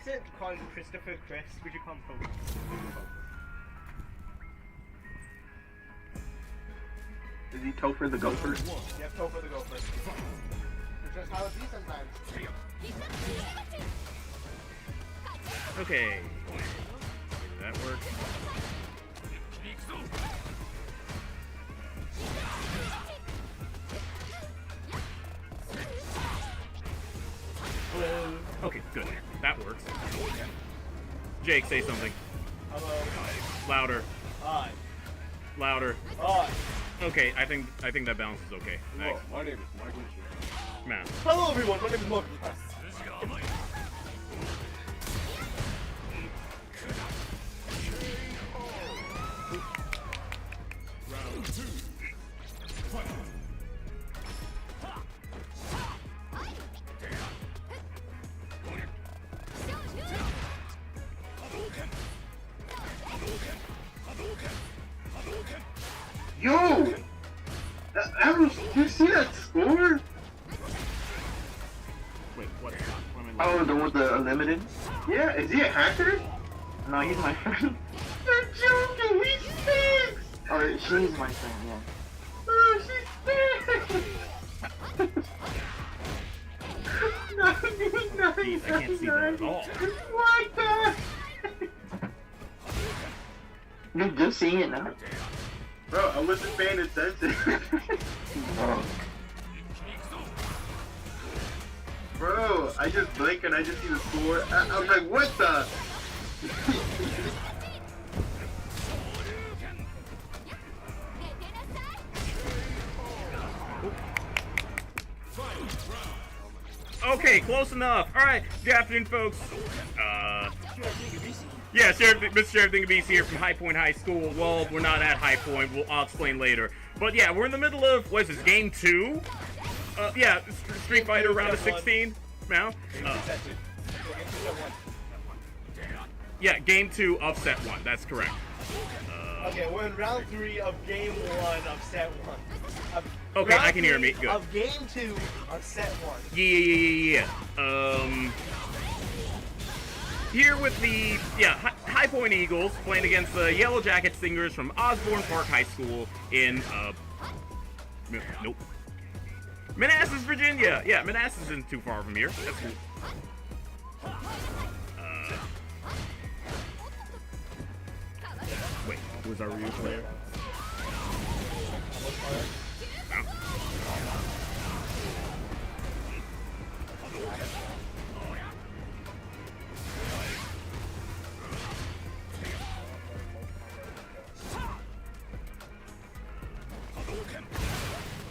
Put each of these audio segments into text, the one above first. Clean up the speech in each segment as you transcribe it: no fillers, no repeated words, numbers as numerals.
Instead of calling Christopher Chris, would you call him Pope? Is he Topher the Gopher? Yeah, Topher the Gopher. It's just how it be sometimes. Okay. Did that work? Okay, good. That works. Jake, say something. Hello. Louder. Hi. Louder. Hi. Okay, I think that balance is okay. Thanks. My name is Michael J. Man. Hello everyone, my name is Mark. Round 2. Fight. Yo! That was, did you see that score? Wait, what? Oh, the one with the unlimited? Yeah, is he a hacker? No, he's my friend. You're joking, he stinks! Oh, she's my friend, yeah. Oh, she stinks! 99, Jeez, I can't see that at all. What the? You're just seeing it now. Bro, I wasn't paying attention. Bro, I just blinked and I just see the score. I was like, what the? Okay, close enough. All right, good afternoon, folks. Yeah, Mr. Sheriff Dingabees here from High Point High School. Well, we're not at High Point. I'll explain later. But yeah, we're in the middle of, what is this, Game 2? Yeah, Street Fighter round of 16 now. Yeah, Game 2 of Set 1. That's correct. Okay, we're in round 3 of Game 1 of Set 1. Okay, I can hear me. Good. Of Game 2 of Set 1. Yeah. Here with the High Point Eagles playing against the Yellow Jacket Stingers from Osbourn Park High School in nope, Manassas, Virginia. Yeah, Manassas isn't too far from here. That's cool. Wait, who's our Ryu player?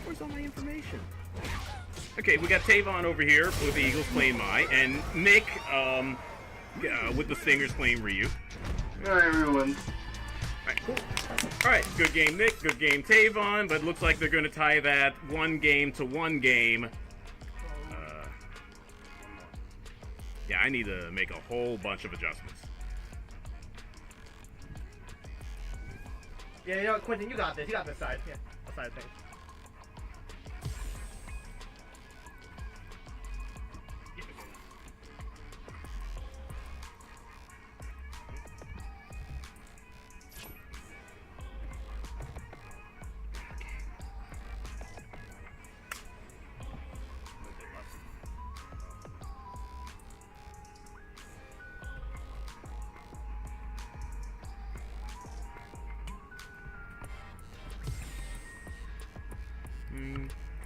Where's all my information? Okay, we got Tavon over here with the Eagles playing Mai, and Nick with the Stingers playing Ryu. Alright, everyone. Alright, cool. Alright, good game, Nick. Good game, Tavon. But looks like they're going to tie that 1 game to 1 game. Yeah, I need to make a whole bunch of adjustments. Yeah, you know what, Quentin, you got this. You got this side. Yeah, that side of things.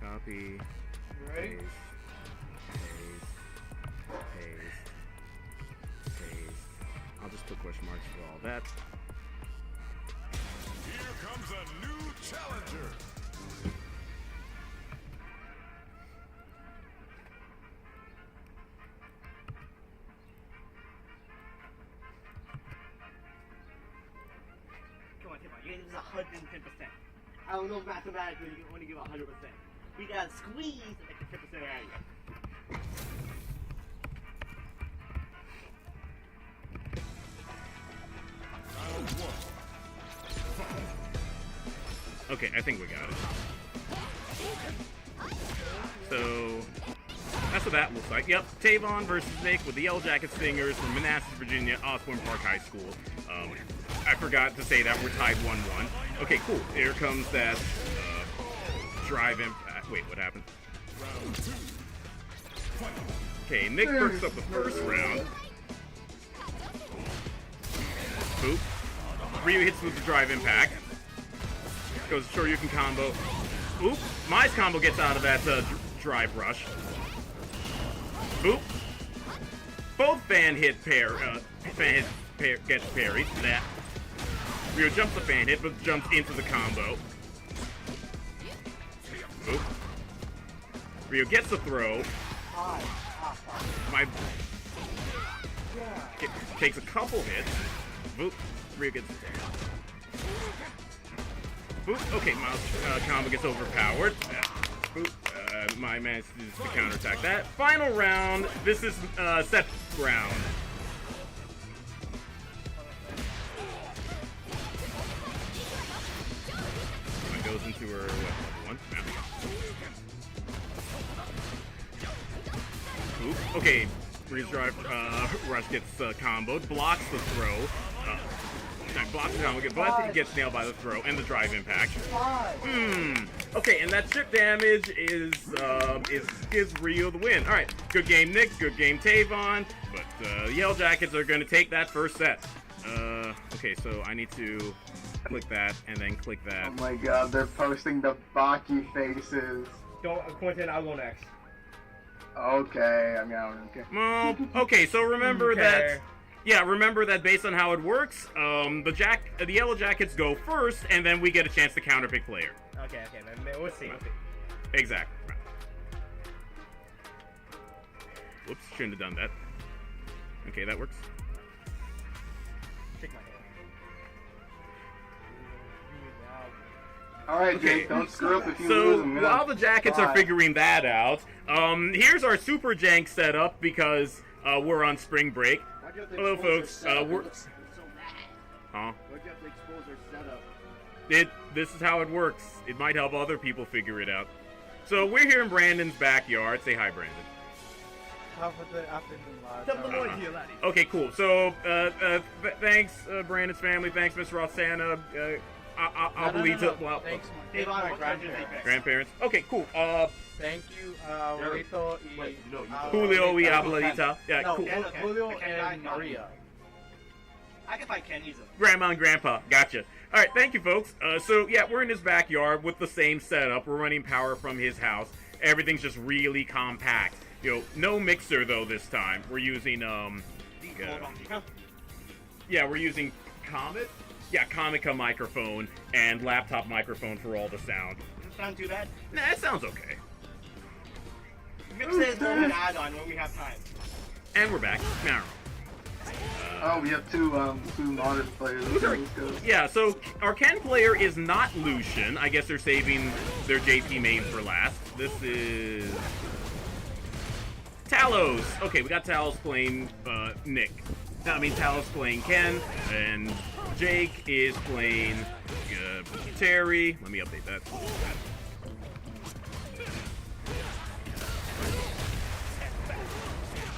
Copy. You ready? Paste. I'll just put question marks for all that. Here comes a new challenger. Come on, you gave us 110%. I don't know mathematically you can only give 100%. We gotta squeeze to make the 10% out of you. Round 1. Okay, I think we got it. So That's what that looks like. Yep, Tavon versus Nick with the Yellow Jacket Stingers from Manassas, Virginia, Osbourn Park High School. I forgot to say that we're tied 1-1. Okay, cool. Here comes that drive impact. Wait, what happened? Round 2. Fight. Okay, Nick perks up the first round. Boop. Ryu hits with the drive impact. Goes Shoryuken combo. Oop. Mai's combo gets out of that drive rush. Boop. Both fan hit gets parried. That. Ryu jumps the fan hit, but jumps into the combo. Boop. Ryu gets the throw. Takes a couple hits. Boop. Ryu gets. Boop. Okay, Miles' combo gets overpowered. Boop. My manages to counterattack that. Final round. This is set round. One goes into her one. Boop. Okay. Ryu's drive rush gets comboed. Blocks the throw. Blocks the combo, but it gets nailed by the throw and the drive impact. Okay, and that strip damage gives Ryu the win. All right, good game, Nick. Good game, Tavon. But Yellow Jackets are going to take that first set. Okay, so I need to click that and then click that. Oh my god, they're posting the Baki faces. Don't, Quentin, I'll go next. Okay, I'm out. Okay. Well, okay, so remember that. Yeah, remember that based on how it works, the Yellow Jackets go first, and then we get a chance to counterpick player. Okay, then we'll see. Exactly. Right. Whoops, shouldn't have done that. Okay, that works. Shake my hand. Alright, Okay. Jake, don't screw up if you So lose. I'm gonna while the Jackets are cry. figuring that out, here's our Super Jank setup because we're on spring break. Hello, folks. We're. Huh? Why'd you have to expose our setup? This is how it works. It might help other people figure it out. So we're here in Brandon's backyard. Say hi, Brandon. Top of the afternoon, here, laddie. Okay, cool. So, thanks, Brandon's family. Thanks, Miss Roxana. Abuelita. Well, Thanks, my grandparents. grandparents. Okay, cool. Thank you, Abuelito y... Julio y Abuelita. Yeah, No, cool. Julio and Maria. I can find Ken easily. Grandma and Grandpa. Gotcha. All right, thank you, folks. So, yeah, we're in his backyard with the same setup. We're running power from his house. Everything's just really compact. You know, no mixer, though, this time. We're using, yeah, we're using Comet. Yeah, Comica microphone and laptop microphone for all the sound. Doesn't sound too bad. Nah, it sounds okay. Mix it as an add-on when we have time. And we're back. Now. Oh, we have two modern players. Sorry. Yeah, so our Ken player is not Lucian. I guess they're saving their JP main for last. This is Talos. Okay, we got Talos playing Nick. I mean, Talos playing Ken, and Jake is playing Terry. Let me update that.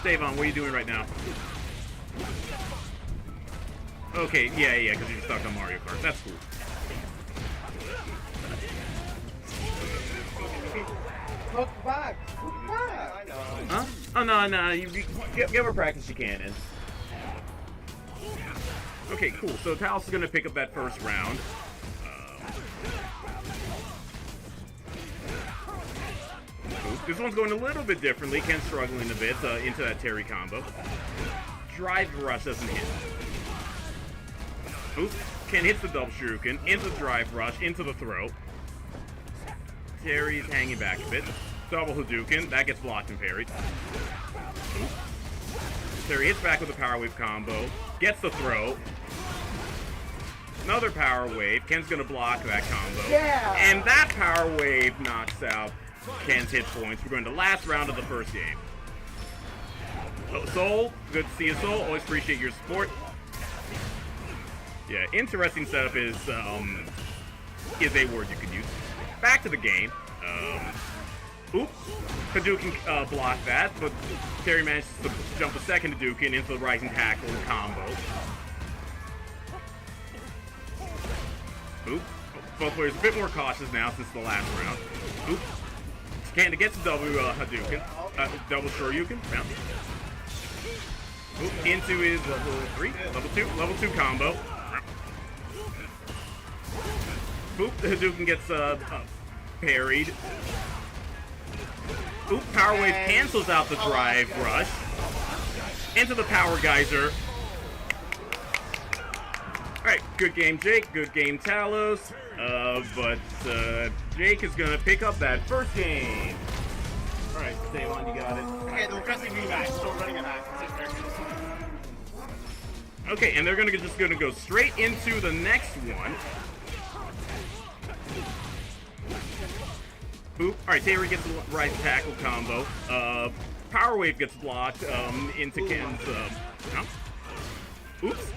Davon, what are you doing right now? Okay, yeah, because you're stuck on Mario Kart. That's cool. Look back! Look back! I know. Huh? Oh, no, you give her practice you can in. Okay, cool. So Talos is going to pick up that first round. This one's going a little bit differently. Ken's struggling a bit into that Terry combo. Drive rush doesn't hit. Oops. Ken hits the double shuriken, into the drive rush, into the throw. Terry's hanging back a bit. Double Hadouken, that gets blocked and parried. Oops. Terry hits back with a power wave combo, gets the throw. Another power wave. Ken's gonna block that combo. Yeah! And that power wave knocks out Ken's hit points. We're going to the last round of the first game. Oh, Soul, good to see you, Soul. Always appreciate your support. Yeah, interesting setup is a word you could use. Back to the game. Oops. Hadouken blocked that, but Terry managed to jump a second Hadouken into the rising tackle combo. Oops. Both players a bit more cautious now since the last round. Oops. Can't get the double Hadouken. Double Shoryuken. Round. Oops. Into his level 3. Level 2 combo. Boop, the Hadouken gets parried. Oop, Power Wave cancels out the Drive Rush. Into the Power Geyser. Alright, good game, Jake. Good game, Talos. But Jake is gonna pick up that first game. Alright, stay on, you got it. Okay, the requesting rematch, still running it back. Okay, and they're just gonna go straight into the next one. Boop. Alright, Terry gets the right tackle combo. Power Wave gets blocked into Ken's. Oops.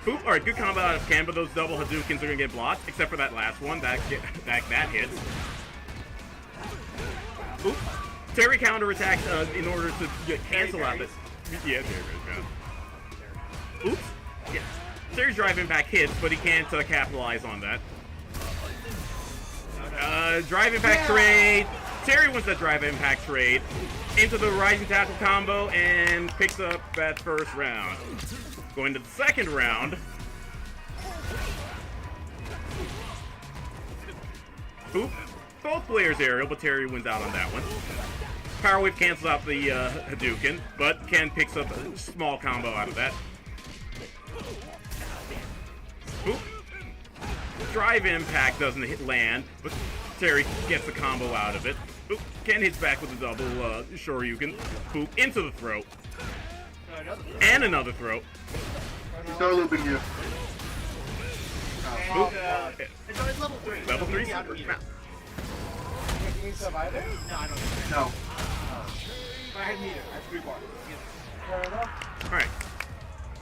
Boop. Alright, good combo out of Ken, but those double Hadoukens are gonna get blocked, except for that last one. That hits. Oops. Terry counterattacks in order to cancel out this. Yeah, Terry goes. Oops. Yeah. Terry's drive impact hits, but he can't capitalize on that. Drive impact trade. Terry wins that drive impact trade into the rising tackle combo and picks up that first round. Going to the second round. Oop. Both players aerial, but Terry wins out on that one. Power Wave cancels out the Hadouken, but Ken picks up a small combo out of that. Oop. Drive impact doesn't land, but Terry gets the combo out of it. Oop. Ken hits back with a double Shoryuken. Boop. Into the throat. And another throat. He's all looping you. Oop. It's level 3. Level 3? Can you survive it? No, I don't think so. No. But I had meter. I have 3 bars. Fair enough. Alright.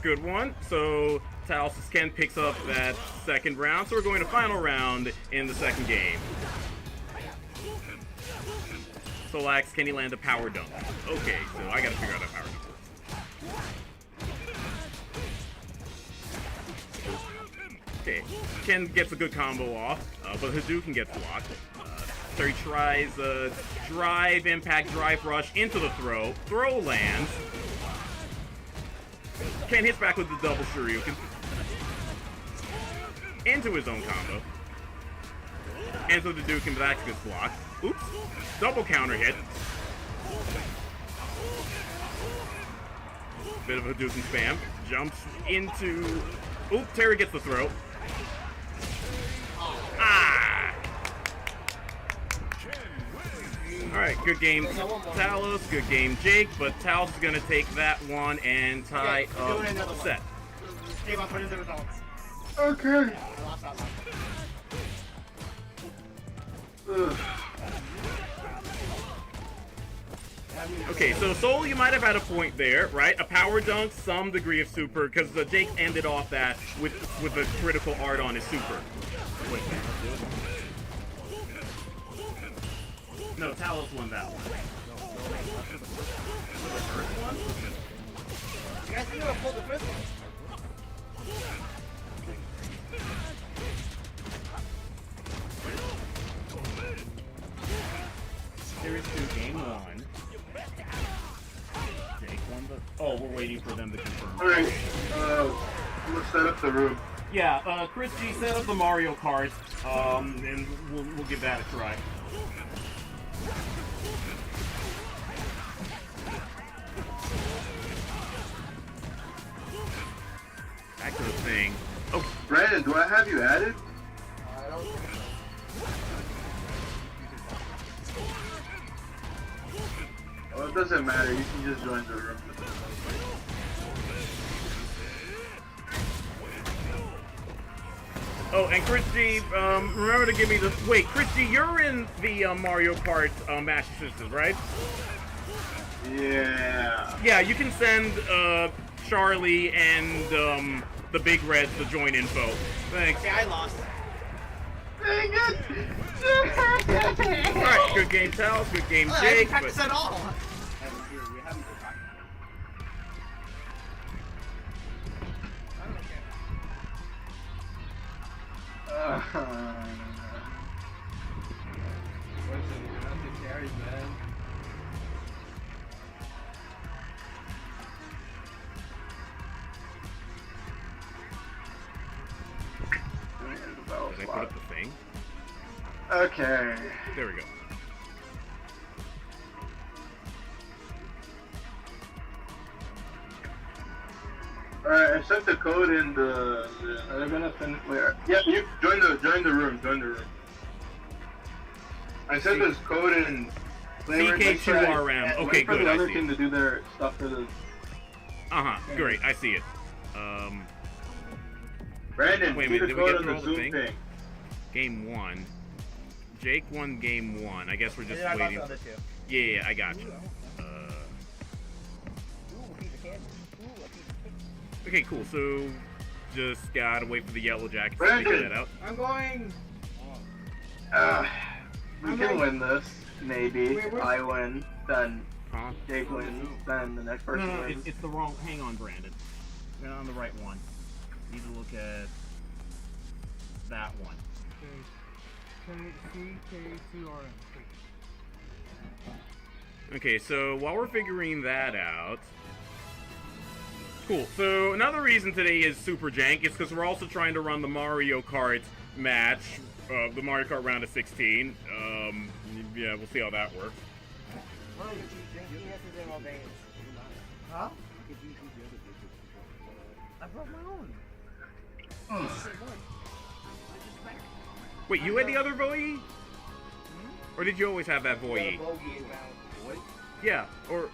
Good one. So Talos' Ken picks up that second round. So we're going to final round in the second game. Solax, can he land a power dunk? Okay, so I gotta figure out that power dunk. Okay, Ken gets a good combo off, but Hadouken gets blocked. So he tries drive, impact, drive rush into the throw. Throw lands. Ken hits back with the double Shoryuken. Into his own combo. And so the Hadouken back gets blocked. Oops. Double counter hit. Bit of Hadouken spam. Jumps into... Oop, Terry gets the throw. Ah! Alright, good game Talos, good game Jake, but Talos is going to take that one and tie up the set. Take off the results. Okay. I lost that one. Ugh. Okay, so Soul, you might have had a point there, right? A power dunk, some degree of super, because Jake ended off that with a critical art on his super. Wait, no, Talos won that one. The first one? You guys didn't pull the first one. Series 2, game 1. Jake won the... Oh, we're waiting for them to confirm. Alright, let's set up the room. Yeah, Chris G, set up the Mario Kart, and we'll give that a try. Back to the thing. Oh, Brandon, do I have you added? I don't think Well, it doesn't matter. You can just join the room. oh, and Chris G, remember to give me the... Wait, Chris G, you're in the Mario Kart Master Systems, right? Yeah. Yeah, you can send Charlie and the Big Reds to join info. Thanks. Okay, I lost. Dang it! Alright, good game, Tails. Good game, I Jake. didn't practice at all. Did I put up the thing? Okay. There we go. Alright, I sent the code in the they're gonna send where? Yeah, you join the room. I sent this code in CK2RM. Okay, wait for good. the I other see team it. to do their stuff for the Great. I see it. Brandon, Wait a see minute, the did we code get on through the all the Zoom things? thing. Game 1. Jake won game 1. I guess we're just I got waiting. the other two. Yeah, I got you. Okay, cool. So, just gotta wait for the Yellow Jackets to figure Brandon! that out. I'm going. We can win this, maybe. Wait, where's- I win, then Huh? Jake wins, then the next person No, wins. it's the wrong. Hang on, Brandon. You're on the right one. You need to look at that one. CK2RM. Okay, so while we're figuring that out. Cool. So another reason today is super jank is because we're also trying to run the Mario Kart match, the Mario Kart round of 16. Yeah, we'll see how that works. Huh? I brought my own. Wait, you had the other Voye? Or did you always have that Voye? Yeah, or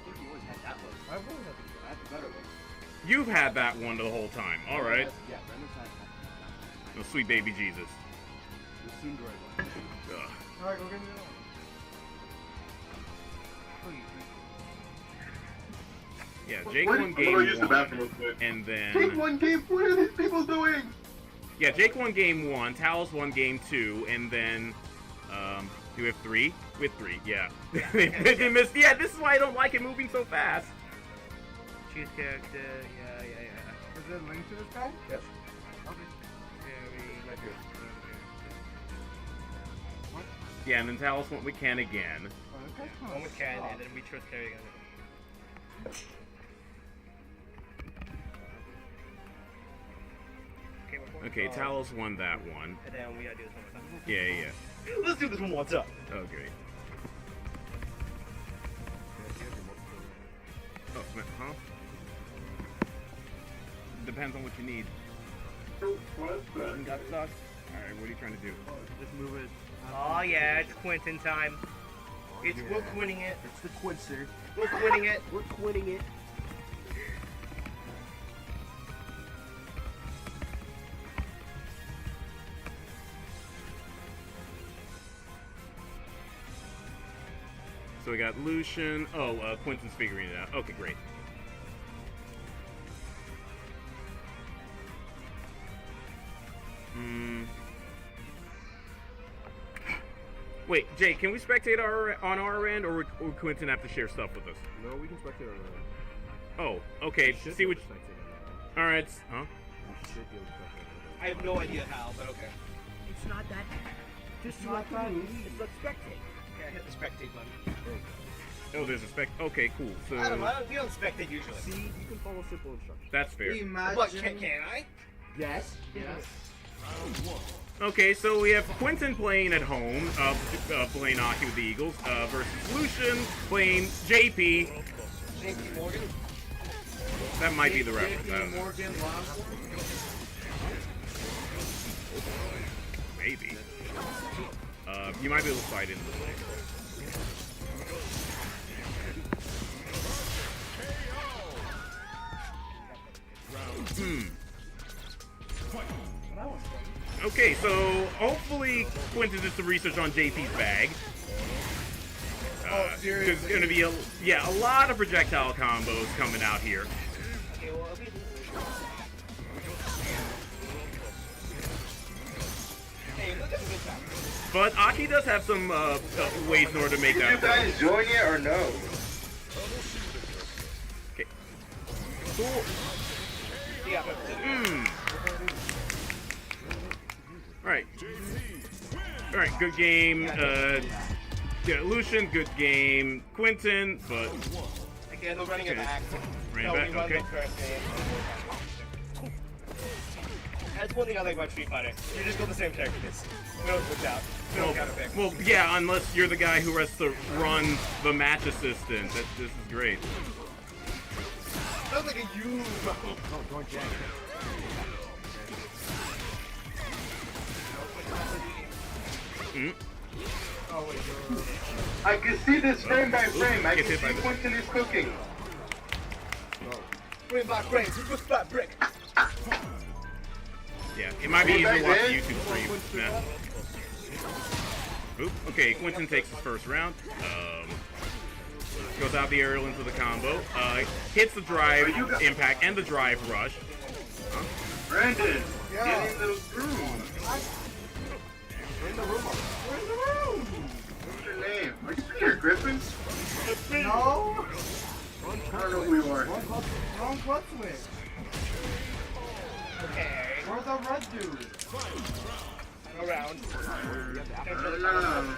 I've always had you've had that one the whole time. All right. Oh, sweet baby Jesus. Ugh. Alright, go get me Yeah, Jake Wait, won I'm game gonna use the 1, bathroom real quick. and then Jake won game. What are these people doing? yeah, Jake won game 1, Talos won game 2, and then do we have 3? We have 3, yeah. They missed. Yeah, this is why I don't like it moving so fast. Choose character. Yeah. Is there a link to this guy? Yes. Yeah, and then Talos went with Ken again. Okay. One with Ken, and then we chose Terry again. Okay, Talos won that one. And then we gotta do this one more time. Yeah. Let's do this one more time. Oh, great. Oh, huh? Depends on what you need. Got sucks? Alright, what are you trying to do? Just move it. Oh yeah, it's Quentin time. We're quitting it. It's the Quincer. We're quitting it. We're quitting it. So we got Lucian. Oh, Quentin's figuring it out. Okay, great. Wait, Jay, can we spectate on our end, or would Quentin have to share stuff with us? No, we can spectate on Oh, okay. See what. All right. Huh? I have no idea how, but okay. It's not that. Just like that. It's like spectate. Okay, I hit the spectate button. Oh, there's a spec. Okay, cool. So I don't we don't spectate usually. See, you can follow simple instructions. that's fair. Imagine. But can I? Yes. Yes. Okay, so we have Quentin playing at home, playing hockey with the Eagles, versus Lucian playing JP. JP Morgan. That might be the reference. I don't know. Morgan Maybe. You might be able to slide into the Okay, so hopefully Quentin did some research on JP's bag. There's going to be a lot of projectile combos coming out here. Okay, well, hey, But Aki does have some ways in order to make Did you that. guys join it or no? Okay. Cool. Alright. Alright, good game. Yeah, Lucian, good game. Quentin, but. Again, we're running it back. Running back, okay. That's one thing I like about Street Fighter. You just go the same characters. We don't switch out. We don't gotta pick. Well, yeah, unless you're the guy who has to run the match assistant. This is great. Sounds like a you. Oh, joint Jack. Oh, wait. I can see this frame by frame. I Get can hit by see the- Quentin is cooking. Bring back brains. Push back brick. Yeah, it might be easier to back watch the in. YouTube stream. Nah. Oop, okay, Quentin takes his first round. Goes out the aerial into the combo. Hits the drive impact and the drive rush. Brandon, Yeah. get in the room. We're in the room. What's your name? Are you Peter Griffin? No. I don't know who you are. Wrong club switch. Okay. Where's the red dude? Around. No.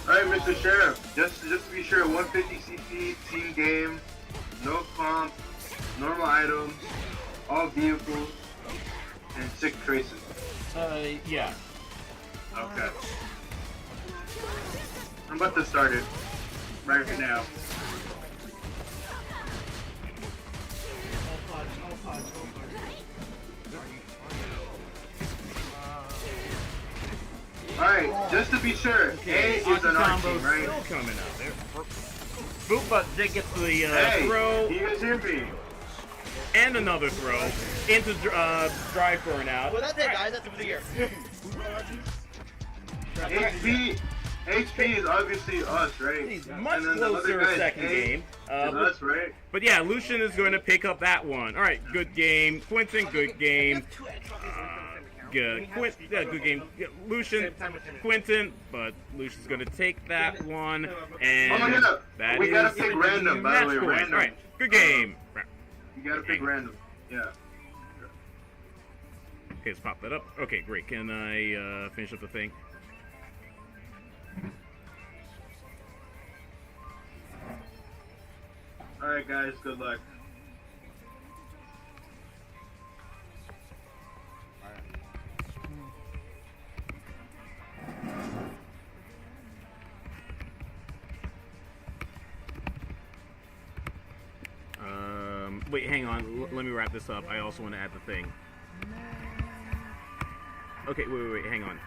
Alright, Mr. Sheriff, just to be sure, 150cc team game, no comp, normal items, all vehicles, and 6 traces. Yeah. Okay. I'm about to start it right now. Alright, just to be sure, A is an R team, right? Still coming out there. Boop, but Jake gets the Hey, throw do you guys hear me? and another throw into drive burnout. Well, that's it, guys. That's it for the year. HP is obviously us, right? He's much And then the other closer guy's second A game. is us, right? But yeah, Lucian is going to pick up that one. All right, good game. Quentin, good game. Good. Good game. Lucian, Quentin, but Lucian's going to take that one, and Oh, yeah. that We gotta is pick random, by the match way, point. random. All right, good game. You gotta pick random. Yeah. Okay, let's pop that up. Okay, great. Can I finish up the thing? Alright, guys, good luck. Wait, hang on. Let me wrap this up. I also want to add the thing. Okay, wait, hang on.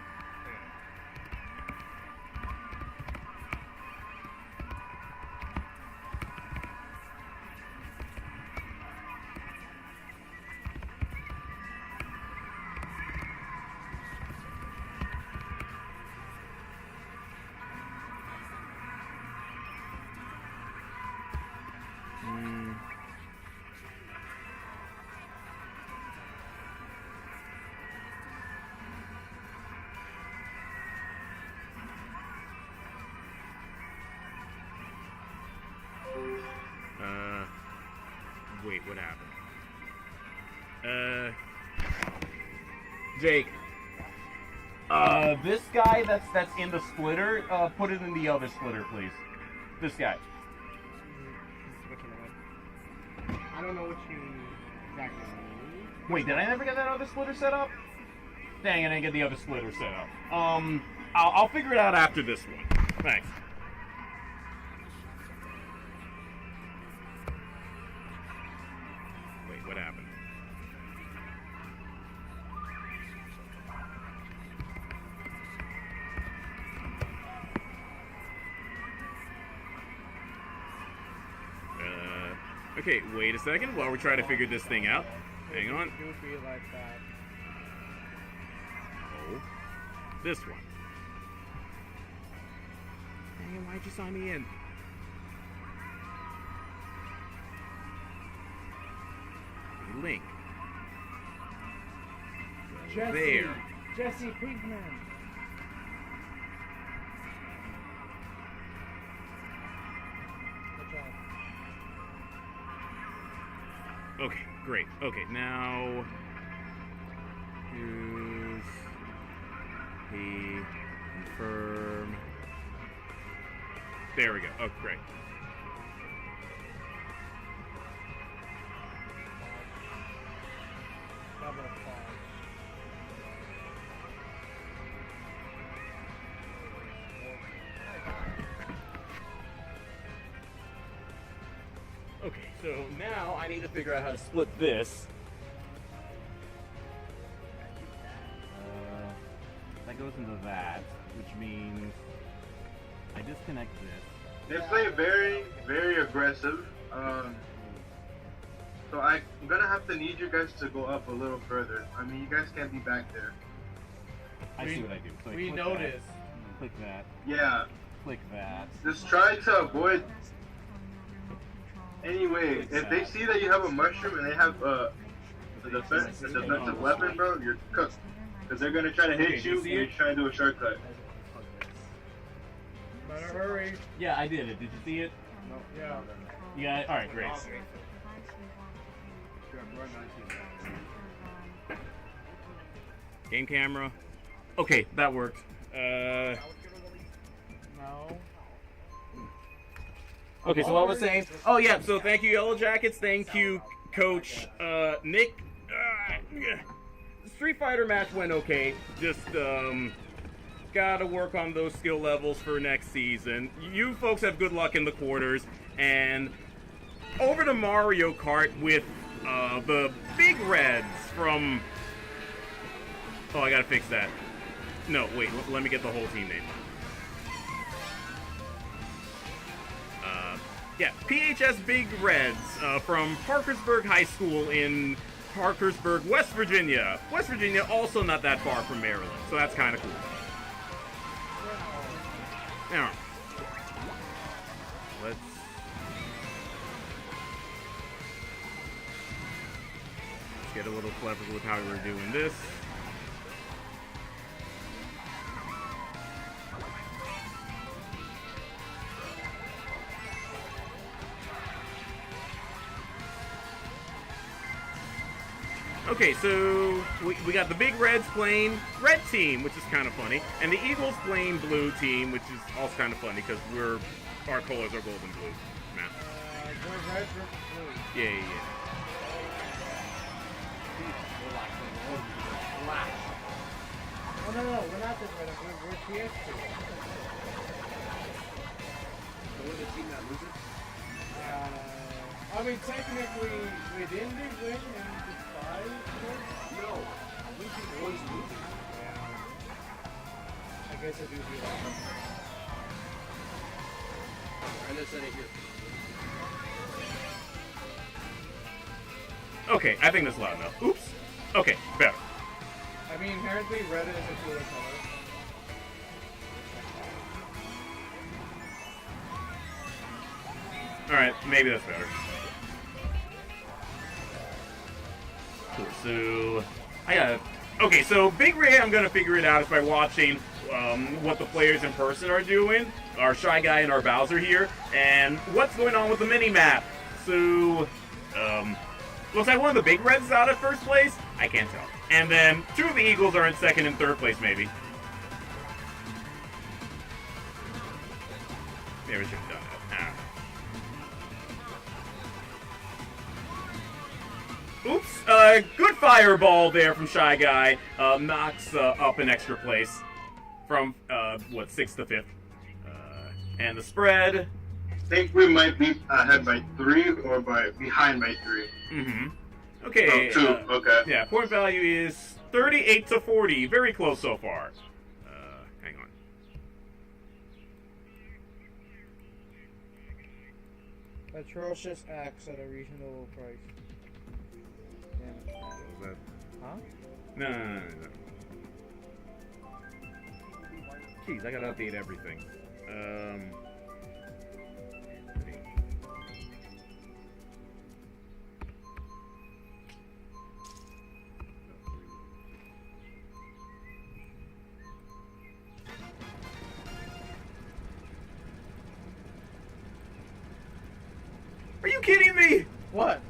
Wait, what happened? Jake. This guy that's in the splitter, put it in the other splitter, please. This guy. I don't know what you exactly mean. Wait, did I never get that other splitter set up? Dang, I didn't get the other splitter set up. I'll figure it out after this one. Thanks. Wait, what happened? Okay, wait a second while we try to figure this thing out. Hang on. Goofy like that. Oh, this one. Damn, why'd you sign me in? Link. Jesse. There. Jesse Pinkman. Good job. Okay, great. Okay, now use the confirm. There we go. Oh, great. Double 5. Okay, so now I need to figure out how to split this. That goes into that, which means I disconnect this. They play very, very aggressive. So I'm gonna have to need you guys to go up a little further. I mean, you guys can't be back there. I see what I do. So I We click noticed. That, click that, Yeah. click that. Just try to avoid. Anyway, if they see that you have a mushroom and they have a defensive weapon, bro, you're cooked. Because they're gonna try to hit you and you're trying to do a shortcut. Better hurry. Yeah, I did it. Did you see it? No. Yeah. You got it? Alright, great. Game camera. Okay, that worked. No. Okay, so what was saying? Oh yeah, so thank you Yellow Jackets, thank you Coach Nick. Street Fighter match went okay. Just gotta work on those skill levels for next season. You folks have good luck in the quarters, and over to Mario Kart with the Big Reds from. Oh, I gotta fix that. No, wait, let me get the whole team name. Yeah, PHS Big Reds from Parkersburg High School in Parkersburg, West Virginia. West Virginia, also not that far from Maryland, so that's kind of cool. Now, let's get a little clever with how we're doing this. Okay, so we got the Big Reds playing red team, which is kind of funny, and the Eagles playing blue team, which is also kind of funny because our colors are gold and blue. Nah. We're red versus blue. Yeah. Oh no, we're not this red. We're PS2. So we're the team that loses? I mean, technically, within the win and the 5, No. Losing always losing. yeah. I guess I do that. And then send it here. Okay, I think that's loud enough. Oops. Okay, better. I mean, inherently, red is a cooler color. Alright, maybe that's better. Cool, so I got okay, so Big Ray, I'm gonna figure it out is by watching what the players in person are doing, our Shy Guy and our Bowser here, and what's going on with the mini-map. So, looks like one of the Big Reds is out at first place. I can't tell. And then 2 of the Eagles are in second and third place, maybe. Maybe we should have done that. Oops, good fireball there from Shy Guy. Knocks up an extra place from, 6th to 5th. And the spread. I think we might be ahead by 3 or behind by 3. Mm-hmm. Okay. Oh, 2, okay. Yeah, point value is 38 to 40. Very close so far. Hang on. Atrocious acts at a reasonable price. Yeah. Was that? Huh? No. Jeez, I gotta update everything. Are you kidding me? What?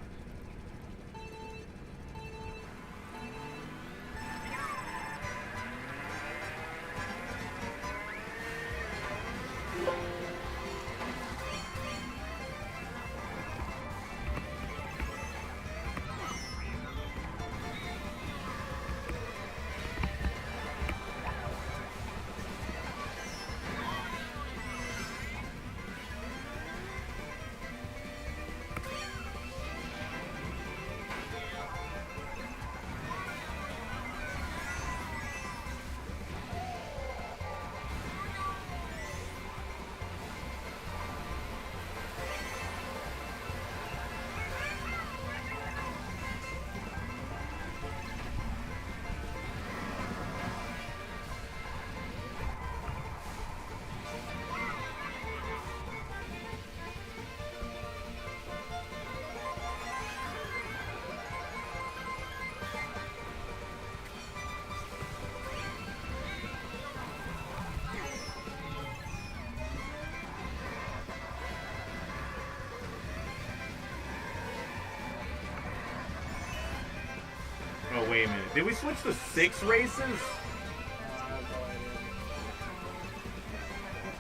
Oh, wait a minute. Did we switch to 6 races?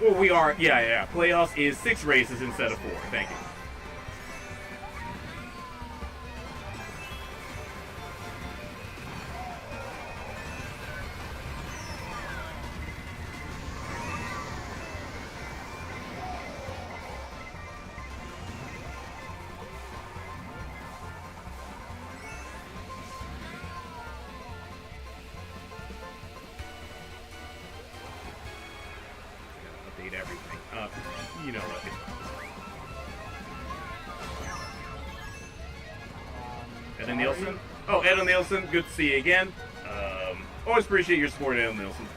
Well, we are. Yeah. Playoffs is 6 races instead of 4. Thank you. Everything. You know what? Edda Nielsen. Oh, Edda Nielsen. Good to see you again. Always appreciate your support, Edda Nielsen.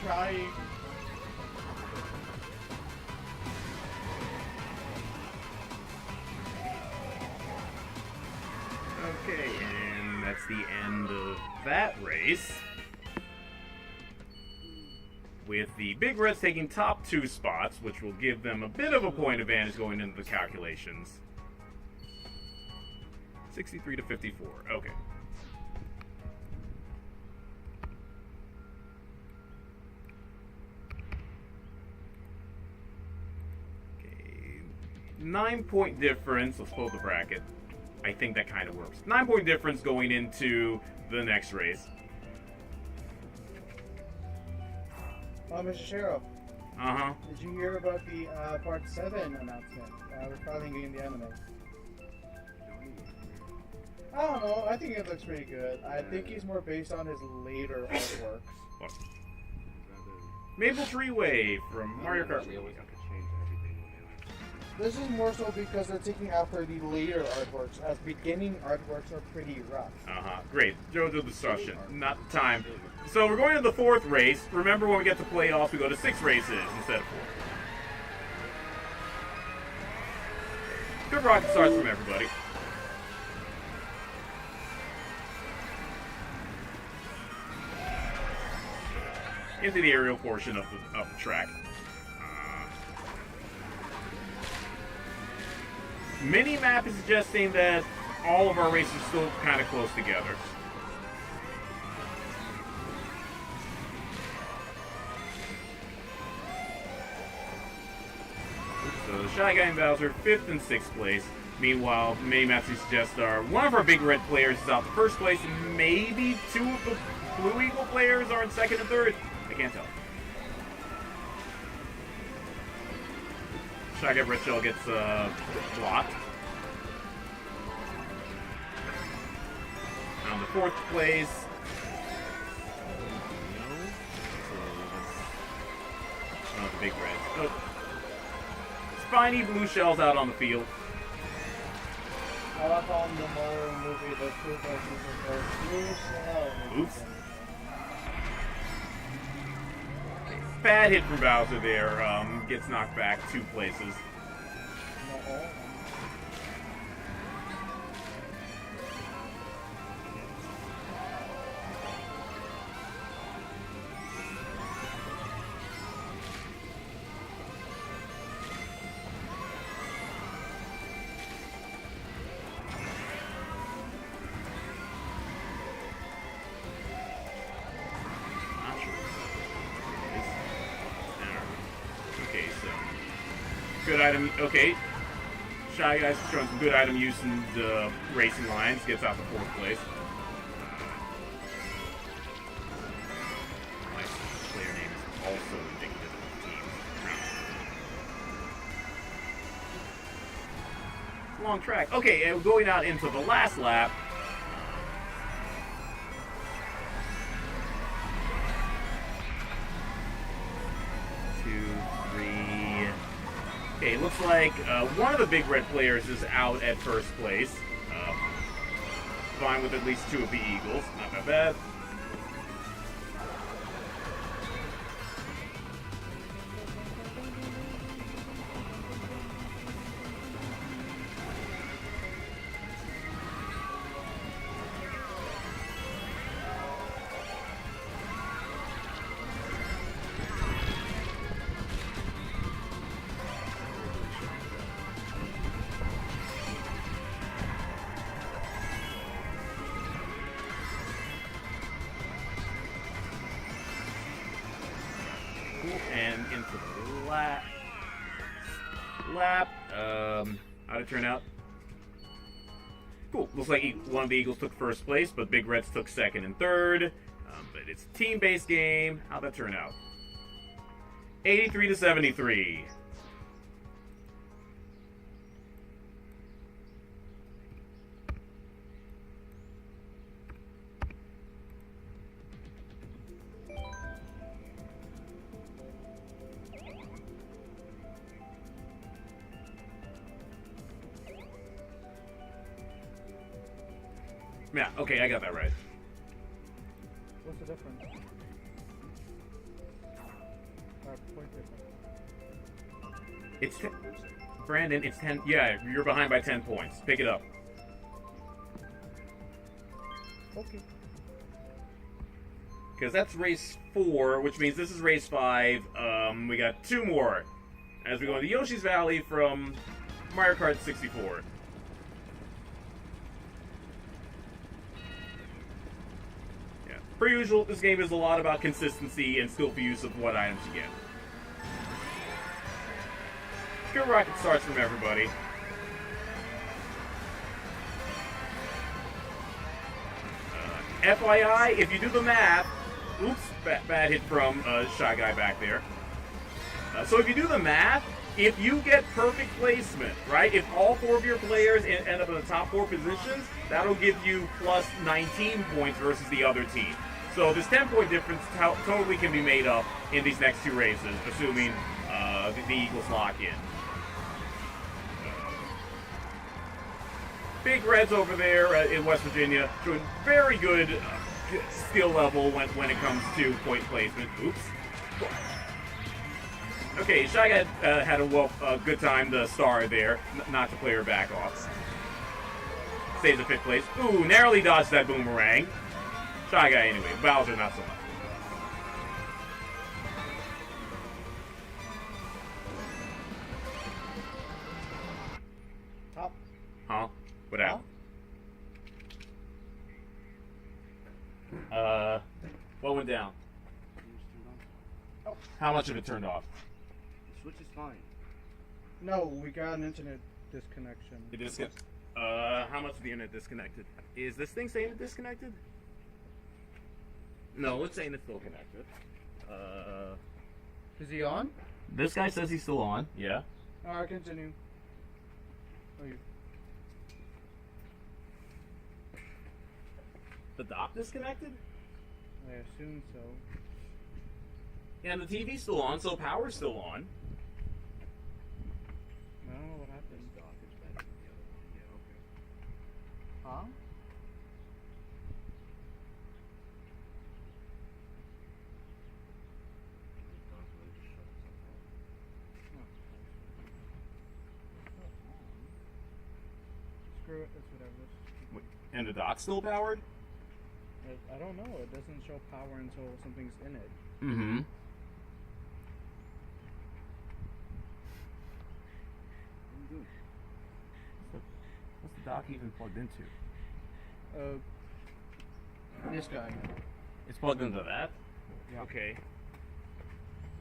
Trying. Okay, and that's the end of that race. With the Big Reds taking top 2 spots, which will give them a bit of a point advantage going into the calculations. 63 to 54. Okay. Okay. 9-point difference. Let's pull the bracket. I think that kind of works. 9-point difference going into the next race. Mr. Sheriff, Uh-huh. did you hear about the Part 7 announcement? We're finally getting the anime. I don't know. I think it looks pretty good. I think he's more based on his later artworks. What? Maple Treeway from Mario Kart. This is more so because they're taking after the later artworks, as beginning artworks are pretty rough. Uh-huh. Great. JoJo discussion. Not the time. So we're going to the 4th race. Remember, when we get to playoffs, we go to 6 races instead of 4. Good rocket starts from everybody. Into the aerial portion of the track. Minimap is suggesting that all of our races are still kind of close together. So Shy Guy and Bowser, 5th and 6th place. Meanwhile, Minimap suggests one of our Big Red players is out to 1st place, and maybe 2 of the Blue Eagle players are in 2nd and 3rd. I can't tell. Shy Guy Red Shell gets blocked. Down to 4th place. No, the big reds. Oh. Spiny blue shells out on the field. I like on the Mario movie, the two versions of those blue shell. Oops. Bad hit from Bowser there. Gets knocked back 2 places. No. Good item. Okay. Shy Guy's showing some good item use in the racing lines. Gets out to 4th place. My player name is also indicative of the team. Long track. Okay, and going out into the last lap. Okay, looks like one of the big red players is out at 1st place. Fine with at least 2 of the Eagles. Not that bad. And into the lap. How'd it turn out? Cool. Looks like one of the Eagles took 1st place, but Big Reds took 2nd and 3rd. But it's a team-based game. How'd that turn out? 83 to 73. Yeah, okay, I got that right. What's the difference? Point difference. It's Brandon, it's 10. Yeah, you're behind by 10 points. Pick it up. Okay. Because that's race 4, which means this is race 5. We got 2 more as we go into Yoshi's Valley from Mario Kart 64. Per usual, this game is a lot about consistency and skillful use of what items you get. Good rocket starts from everybody. FYI, if you do the math, oops, bad hit from Shy Guy back there. So if you do the math, if you get perfect placement, right, if all 4 of your players end up in the top 4 positions, that'll give you plus 19 points versus the other team. So this 10-point difference totally can be made up in these next 2 races, assuming the Eagles lock in. Big Reds over there in West Virginia doing very good skill level when it comes to point placement. Oops. Okay, Shy Guy had a good time to star there, not to play her back off. Stays at 5th place. Ooh, narrowly dodged that boomerang. Shy Guy anyway, Bowser not so much. Top. Huh? What out? What went down? Oh. How much of it turned off? The switch is fine. No, we got an internet disconnection. How much of the internet disconnected? Is this thing saying it disconnected? No, it's saying it's still connected. Is he on? This guy says he's still on. Yeah. Alright, continue. Oh, you. the dock disconnected? I assume so. And the TV's still on, so power's still on. I don't know what happened. Huh? Screw it, it's whatever. And the dock's still powered? I don't know. It doesn't show power until something's in it. Mm-hmm. What's the dock even plugged into? This guy. It's plugged into that? Yeah. Okay.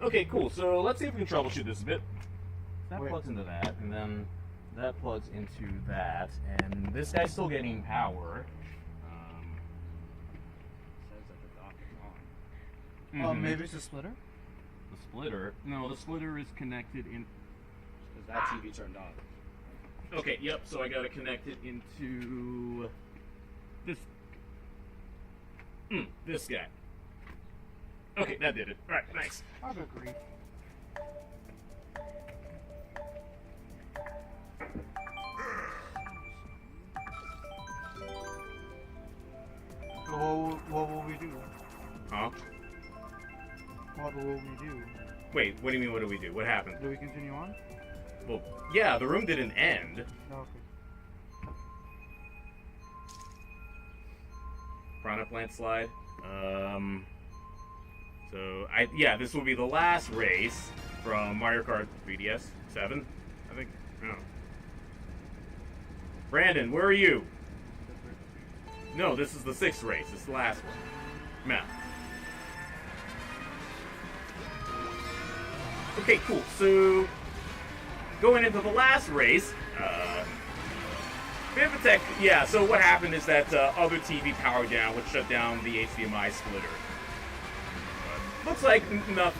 Okay, cool. So let's see if we can troubleshoot this a bit. That Wait. plugs into that, and then that plugs into that, and this guy's still getting power. Says that the dock is on. Maybe it's a splitter? The splitter? No, the splitter is connected in... Because that TV turned on. Okay, yep, so I gotta connect it into... this guy. Okay, that did it. Alright, nice. I'd agree. So what will we do? Huh? What will we do? Wait, what do you mean, what do we do? What happened? Do we continue on? Well, yeah, the room didn't end. Okay. Piranha Plant Slide. Yeah, this will be the last race from Mario Kart 3DS 7, I think. Oh. Brandon, where are you? No, this is the 6th race. It's the last one. Matt. Okay, cool. So, going into the last race, bit of a tech. Yeah, so what happened is that other TV powered down, which shut down the HDMI splitter. Looks like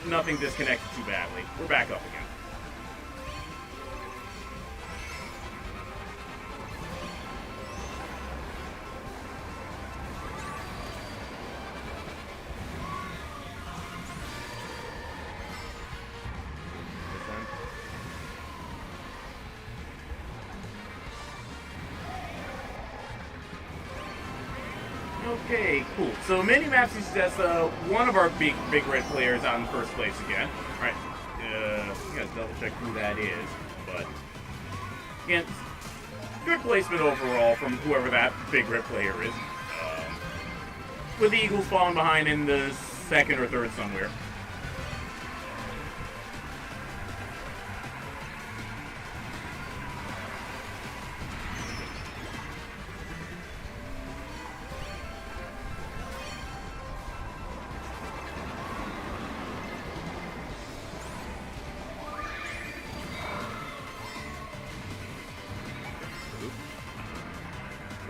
nothing disconnected too badly. We're back up again. Okay, cool. So Minimaps suggests one of our big red players on first place again. All right, you gotta double check who that is, but again, good placement overall from whoever that big red player is. With the Eagles falling behind in the 2nd or 3rd somewhere.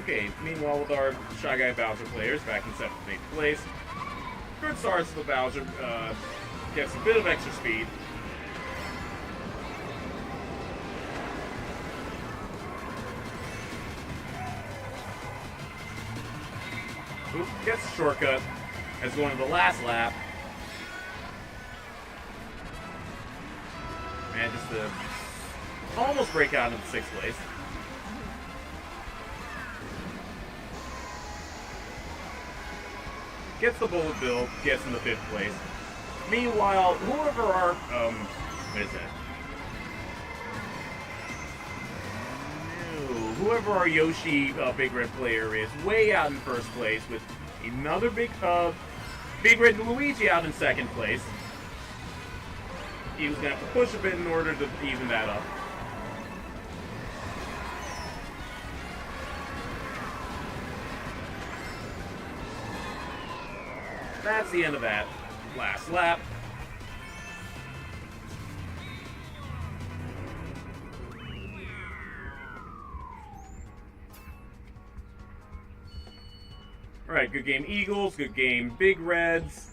Okay, meanwhile with our Shy Guy Bowser players back in 7th and 8th place. Good starts for Bowser, gets a bit of extra speed. Oop, gets a shortcut as going to the last lap. And just to almost break out into 6th place. Gets the bullet bill, gets in the 5th place. Meanwhile, whoever our, what is that? No, whoever our Yoshi Big Red player is, way out in 1st place with another Big Red Luigi out in 2nd place. He was going to have to push a bit in order to even that up. That's the end of that last lap. Alright, good game Eagles, good game Big Reds.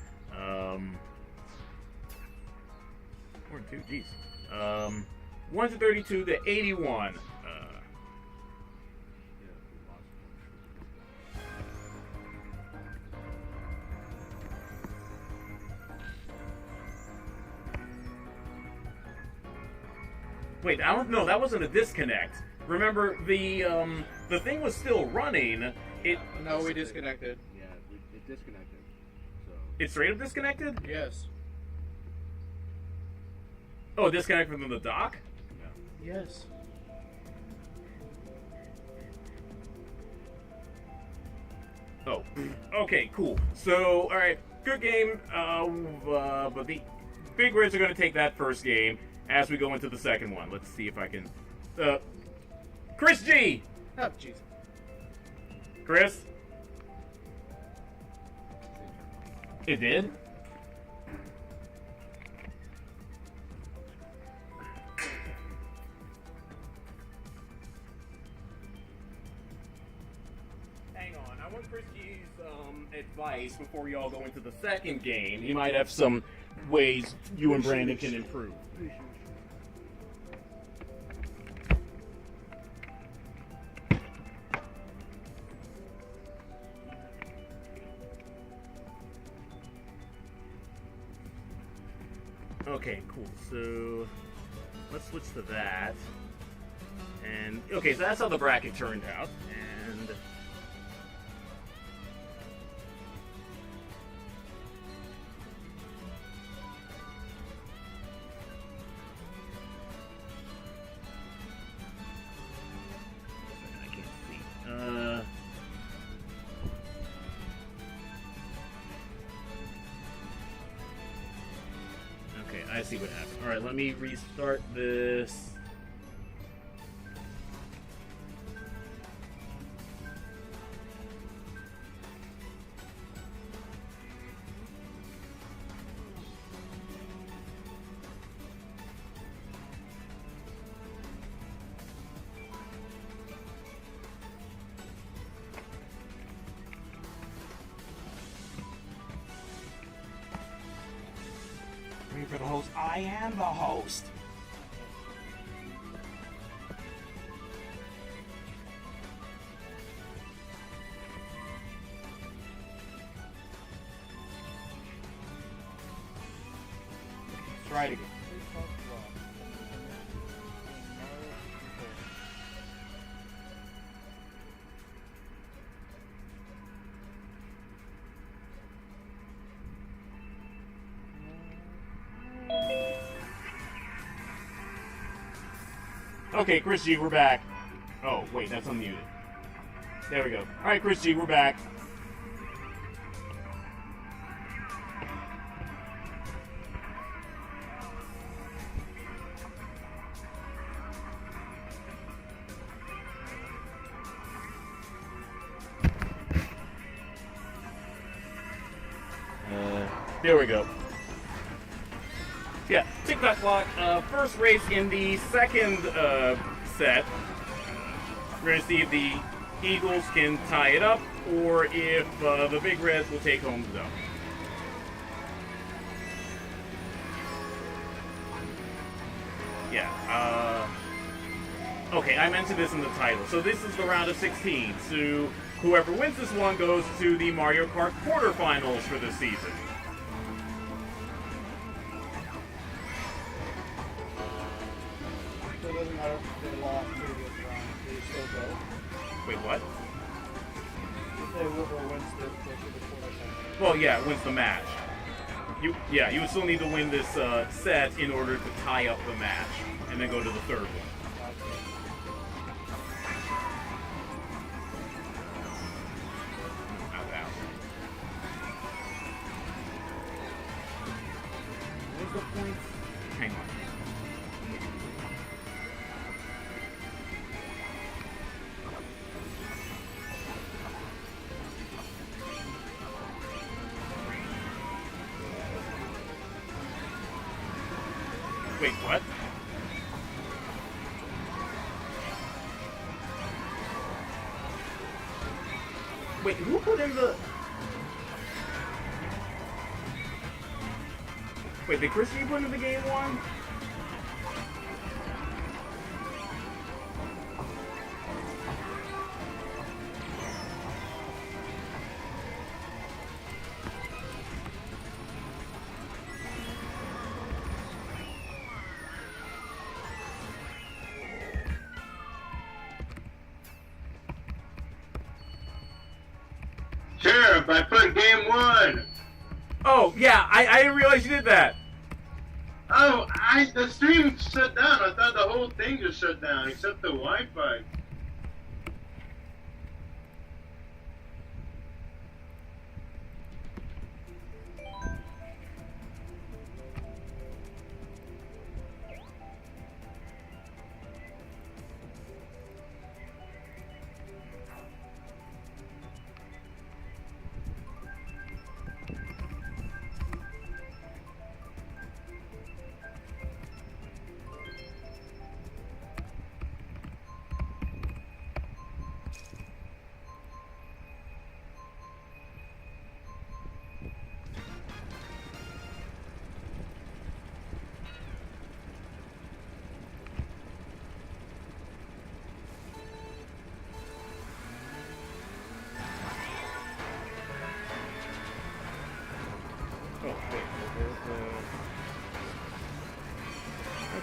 132 to 81. Wait, I don't know. That wasn't a disconnect. Remember, the thing was still running. No, we disconnected. Yeah, it disconnected. So. It straight up disconnected? Yes. Oh, disconnected from the dock? Yes. Oh, okay, cool. So, all right, good game. But the Big Reds are going to take that first game as we go into the second one. Let's see if I can. Chris G. Oh, jeez. Chris. It did. Hang on, I want Chris G's advice before we all go into the second game. He might have some ways you and Brandon can improve. Okay, cool. So let's switch to that. And okay, so that's how the bracket turned out. And I can't see. Okay, I see what happened. All right, let me restart this. For the host, I am the host. Let's try it again. Okay, Chris G, we're back. Oh, wait, that's unmuted. There we go. All right, Chris G, we're back. There we go. Yeah, tick-tock clock. First race in the second set. We're going to see if the Eagles can tie it up or if the Big Reds will take home the dub. Yeah. Okay, I mentioned this in the title. So this is the round of 16. So whoever wins this one goes to the Mario Kart quarterfinals for this season. So it doesn't matter if they lost previous round, they still go. Wait, what? If they whoever wins this goes to the quarterfinals. Well, yeah, it wins the match. You would still need to win this set in order to tie up the match, and then go to the third one. Where's the points? Hang on. Wait, what? Wait, who put in the... Wait, did Chris G put in the game one? I put game 1. Oh, yeah, I didn't realize you did that. Oh, the stream shut down. I thought the whole thing just shut down, except the Wi-Fi.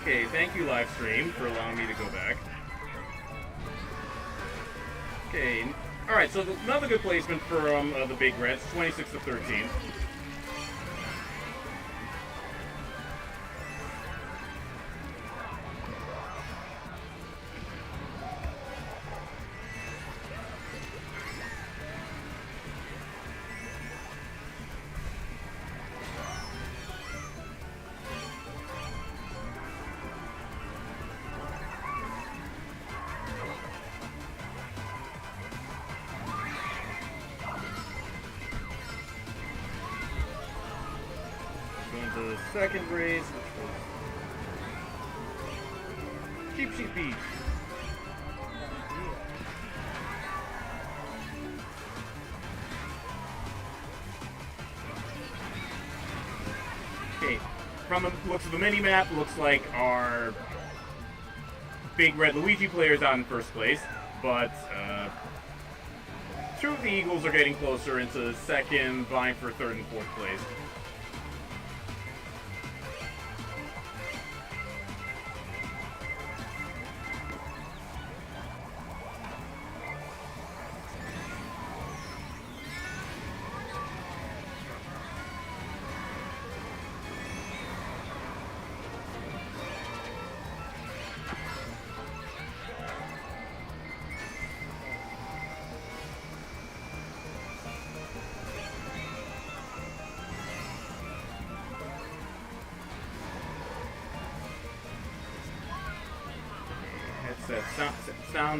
Okay, thank you, live stream, for allowing me to go back. Okay, alright, so another good placement from the Big Reds, 26 to 13. The second race, which was Sheep Beach. Okay, from the looks of the mini-map, looks like our Big Red Luigi players out in first place, but two of the Eagles are getting closer into second, vying for third and fourth place.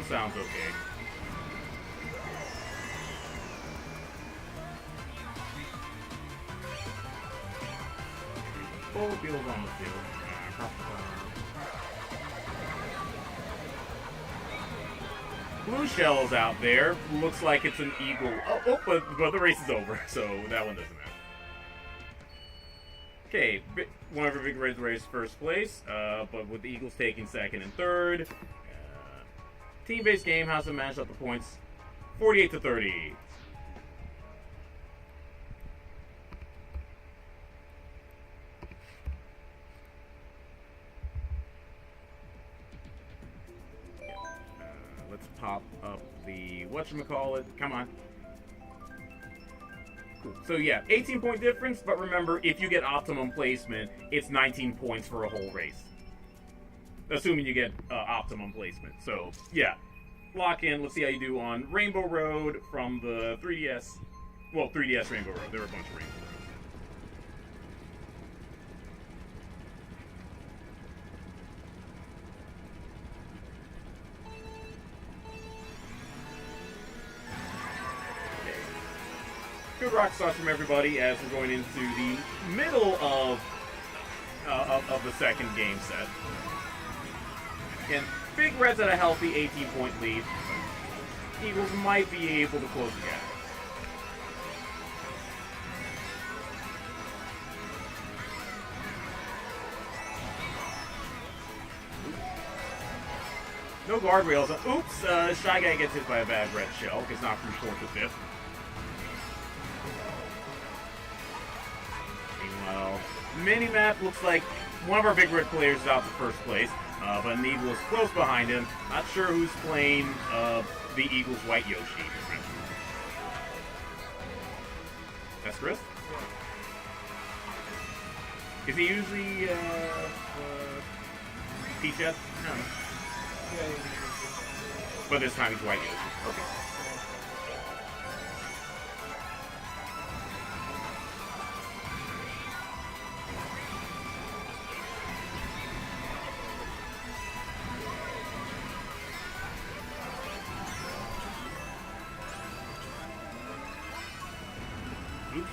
Sounds okay. Full field on the field. Blue Shell's out there. Looks like it's an eagle. But the race is over, so that one doesn't matter. Okay, one of our Big Reds race first place, but with the Eagles taking second and third. Team-based game, how's it match up the points? 48 to 30. Let's pop up the whatchamacallit. Come on. Cool. So yeah, 18-point difference, but remember, if you get optimum placement, it's 19 points for a whole race. Assuming you get optimum placement. So, yeah. Lock in. Let's see how you do on Rainbow Road from the 3DS. Well, 3DS Rainbow Road. There were a bunch of Rainbow Roads. Okay. Good rock stars from everybody as we're going into the middle of the second game set. Again, Big Red's at a healthy 18-point lead. Eagles might be able to close the gap. No guardrails. Oops, Shy Guy gets hit by a bad red shell, gets knocked from 4th to 5th. Meanwhile, mini-map looks like one of our Big Red players is out to first place. But an Eagle is close behind him. Not sure who's playing the Eagles' White Yoshi. That's Chris? Is he usually, PHS? No. Yeah, But this time he's white. Okay. Oops.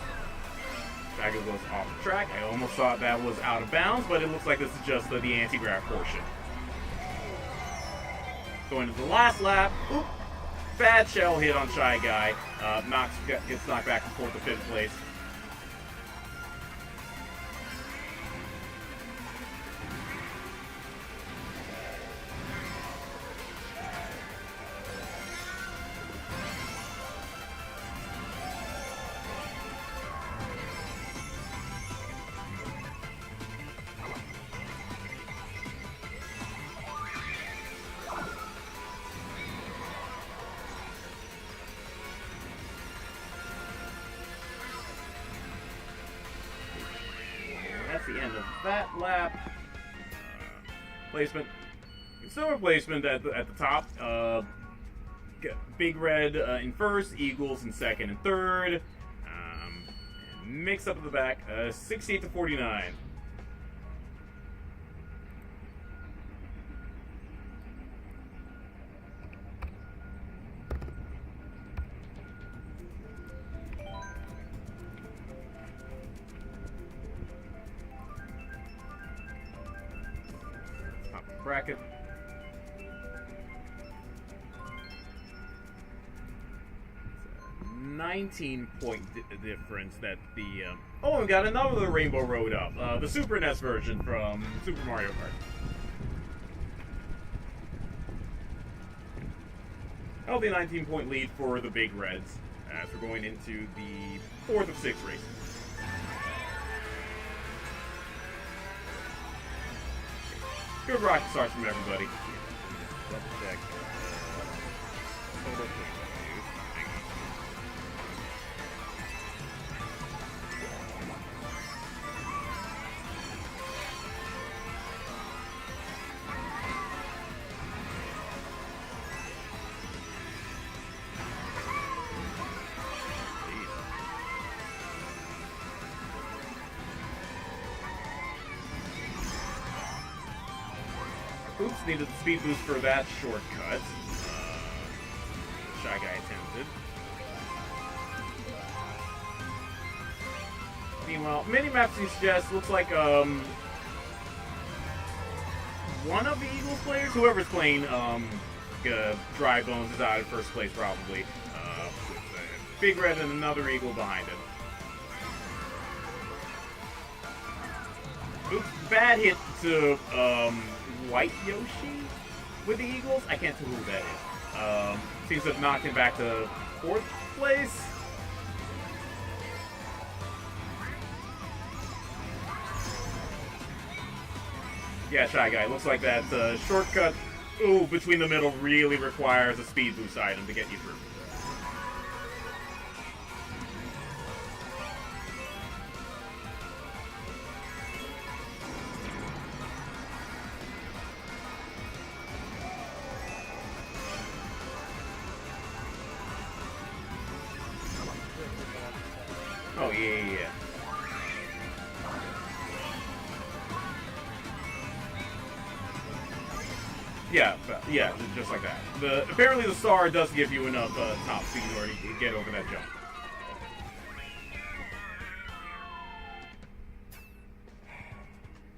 Bagger goes off the track. I almost thought that was out of bounds, but it looks like this is just the anti-grav portion. Going to the last lap. Oop. Bad shell hit on Shy Guy. Gets knocked back and forth to 5th place. That's the end of that lap. Placement. Similar placement at the top. Big Red in first, Eagles in second and third. And mix up at the back. 68 to 49. Bracket. 19-point difference that the oh, we got another Rainbow Road up, the Super NES version from Super Mario Kart. Healthy 19-point lead for the Big Reds as we're going into the 4th of 6 races. Good rocket starts from everybody. Double check. Total push. Oops, needed the speed boost for that shortcut. Shy Guy attempted. Meanwhile, mini-maps you suggest looks like one of the Eagles players, whoever's playing Dry Bones is out in first place probably. With Big Red and another Eagle behind it. Oops, bad hit to White Yoshi with the Eagles. I can't tell who that is. Seems to have knocked him back to 4th place. Yeah, Shy Guy. Looks like that shortcut between the middle really requires a speed boost item to get you through. Oh, yeah. Yeah, just like that. Apparently the star does give you enough top speed in order to get over that jump.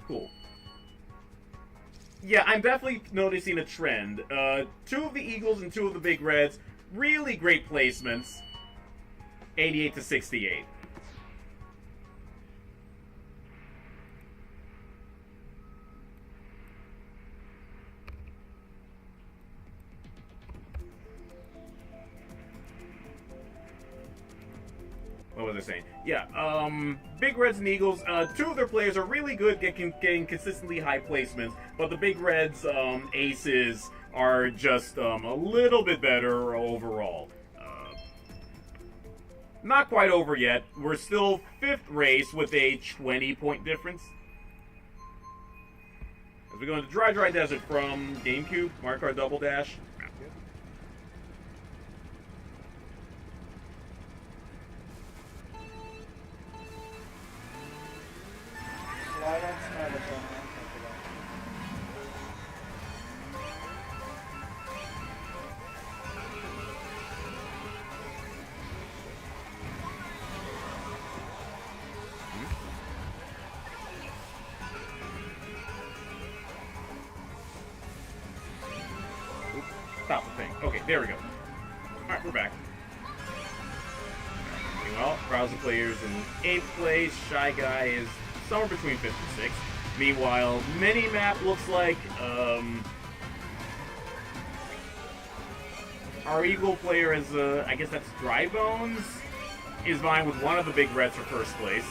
Cool. Yeah, I'm definitely noticing a trend. 2 of the Eagles and 2 of the Big Reds, really great placements. 88 to 68. What was I saying? Yeah, Big Reds and Eagles, 2 of their players are really good getting consistently high placements, but the Big Reds aces are just a little bit better overall. not quite over yet. We're still 5th race with a 20-point difference. As we go into Dry Dry Desert from GameCube, Mario Kart Double Dash. Why don't smell the phone? Stop the thing. Okay, there we go. Alright, we're back. Well, Browser Player's in 8th place. Shy Guy is somewhere between 5th and 6th. Meanwhile, Minimap looks like, our Eagle player is, I guess that's Dry Bones, is vying with one of the big Reds for 1st place.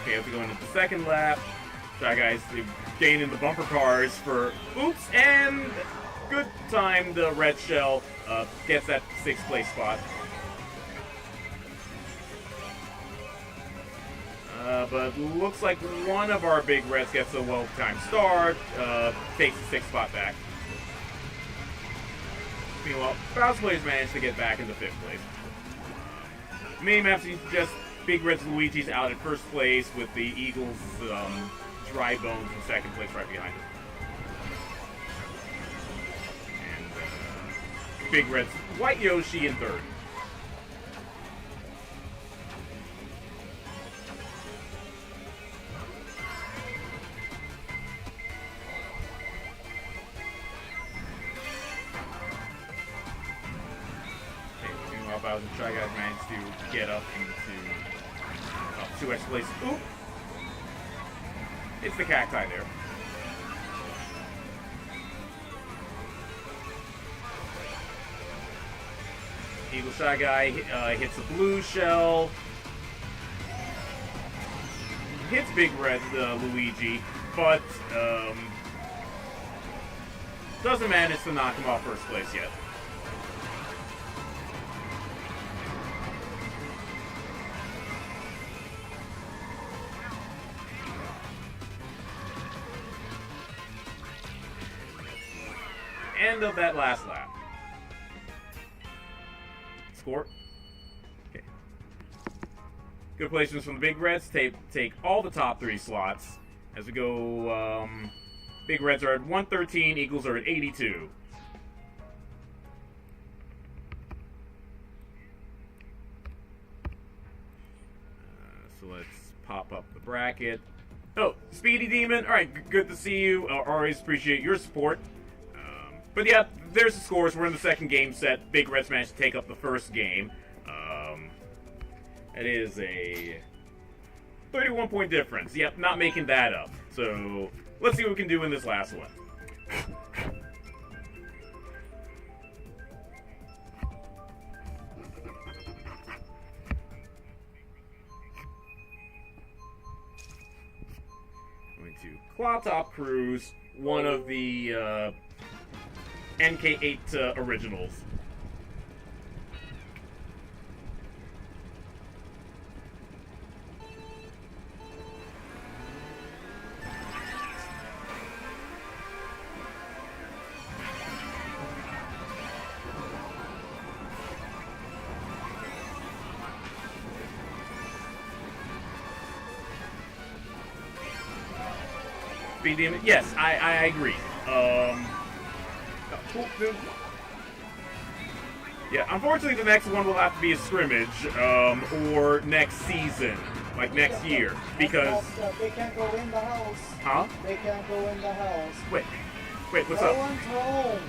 Okay, as we go into the 2nd lap, Shy Guys gaining the bumper cars for oops, and good time the Red Shell gets that 6th place spot. But looks like one of our big Reds gets a well-timed start, takes the 6th spot back. Meanwhile, Browser Players managed to get back into 5th place. Minimaps just Big Red's Luigi's out at 1st place with the Eagles' Dry Bones in 2nd place right behind it. And Big Red's White Yoshi in 3rd. Okay, meanwhile, Bowser and Shy Guys managed to get up into 2x place. Oop! It's the cacti there. Eagle Shy Guy hits a blue shell. Hits Big Red Luigi, but doesn't manage to knock him off 1st place yet. End of that last lap. Score. Okay. Good placements from the Big Reds. Take all the top 3 slots. As we go, Big Reds are at 113, Eagles are at 82. So let's pop up the bracket. Oh, Speedy Demon. All right, good to see you. Always appreciate your support. But yeah, there's the scores. We're in the 2nd game set. Big Reds managed to take up the 1st game. It is a 31-point difference. Yep, not making that up. So let's see what we can do in this last one. Going to Claw Top Cruise, one of the MK8 originals. Speed Demon? Yes, I agree. Yeah, unfortunately the next one will have to be a scrimmage, or next season, like next year, because... They can't go in the house. Huh? They can't go in the house. Wait, what's No up? one's home.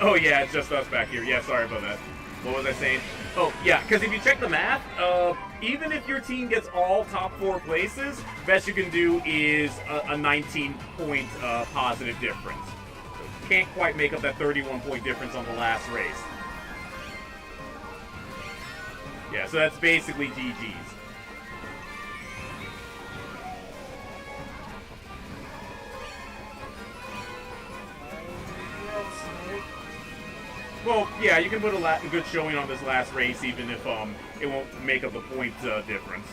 Oh yeah, it's just us back here. Yeah, sorry about that. What was I saying? Oh, yeah, because if you check the math, even if your team gets all top 4 places, best you can do is a 19-point positive difference. Can't quite make up that 31-point difference on the last race. Yeah, so that's basically GG's. Well, yeah, you can put a good showing on this last race, even if it won't make up the point difference.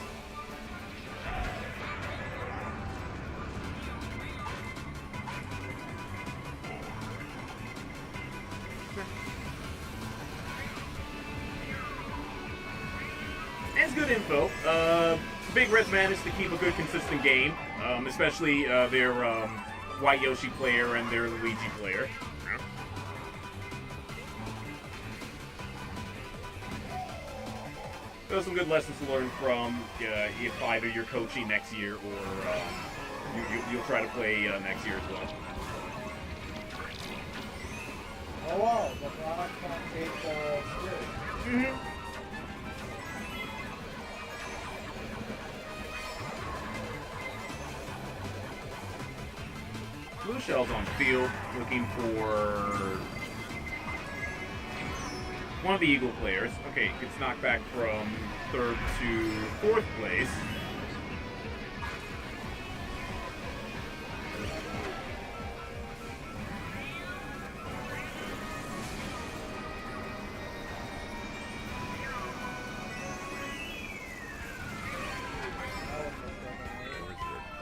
It's good info. Big Reds managed to keep a good, consistent game, especially their White Yoshi player and their Luigi player. Those are some good lessons to learn from if either you're coaching next year or you'll try to play next year as well. Oh wow, the product can't take the spirit. Blue Shell's on the field looking for one of the Eagle players. Okay, gets knocked back from 3rd to 4th place.